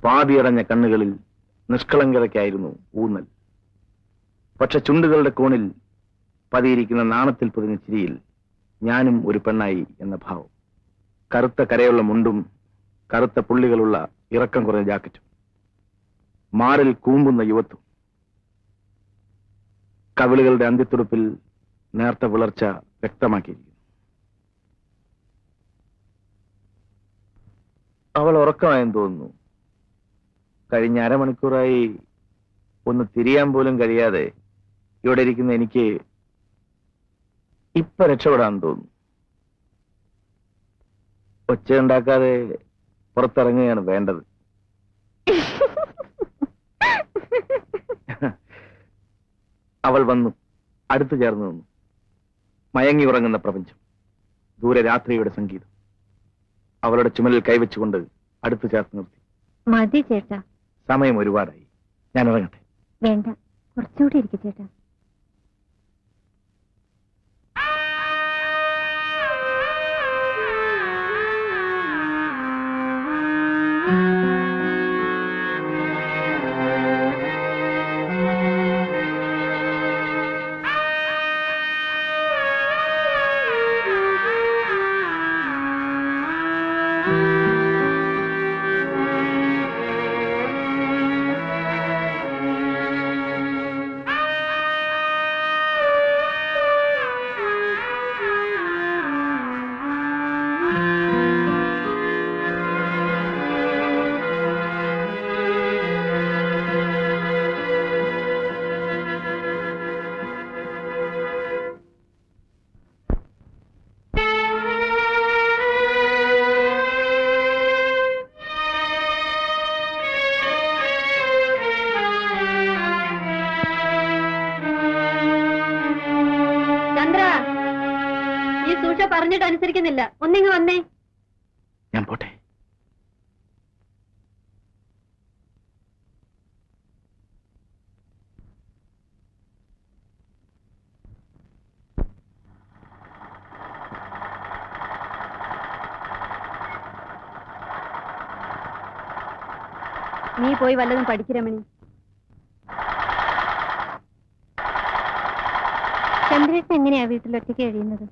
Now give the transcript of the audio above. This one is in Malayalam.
പാതിയടഞ്ഞ കണ്ണുകളിൽ നിഷ്കളങ്കതയ്ക്കായിരുന്നു ഊന്നൽ. പക്ഷെ ചുണ്ടുകളുടെ കോണിൽ പതിയിരിക്കുന്ന നാണത്തിൽ പൊതിഞ്ഞ ചിരിയിൽ ഞാനും ഒരു പെണ്ണായി എന്ന ഭാവം. കറുത്ത കരയുള്ള മുണ്ടും കറുത്ത പുള്ളികളുള്ള ഇറക്കം കുറഞ്ഞ ജാക്കറ്റും, മാറിൽ കൂമ്പുന്ന യുവത്വം, കവിളുകളുടെ അന്ത്യത്തുടുപ്പിൽ നേർത്ത വിളർച്ച വ്യക്തമാക്കിയിരിക്കുന്നു. അവൾ ഉറക്കമായെന്ന് തോന്നുന്നു. കഴിഞ്ഞ അരമണിക്കൂറായി ഒന്ന് തിരിയാൻ പോലും കഴിയാതെ ഇവിടെ ഇരിക്കുന്ന എനിക്ക് ഇപ്പൊ രക്ഷപ്പെടാൻ തോന്നുന്നു. ഒച്ചയുണ്ടാക്കാതെ പുറത്തിറങ്ങുകയാണ് വേണ്ടത്. അവൾ വന്നു, അടുത്തു ചേർന്ന് നിന്നു. മയങ്ങി ഉറങ്ങുന്ന പ്രപഞ്ചം, ദൂരെ രാത്രിയുടെ സംഗീതം. അവളുടെ ചുമലിൽ കൈവച്ചുകൊണ്ട് അടുത്തു ചേർത്ത് നിർത്തി. മതി ചേട്ടാ, സമയം ഒരുപാടായി, ഞാൻ ഇറങ്ങട്ടെ. വേണ്ട, കുറച്ചുകൂടി ഇരിക്കും ചേട്ടാ. പറഞ്ഞിട്ട് അനുസരിക്കുന്നില്ല, ഒന്നിങ്ങ് വന്നേ. ഞാൻ പോട്ടെ. നീ പോയി വല്ലതും പഠിക്കരമണി. ചന്ദ്രേട്ടൻ എങ്ങനെയാ വീട്ടിലൊറ്റയ്ക്ക് കഴിയുന്നത്?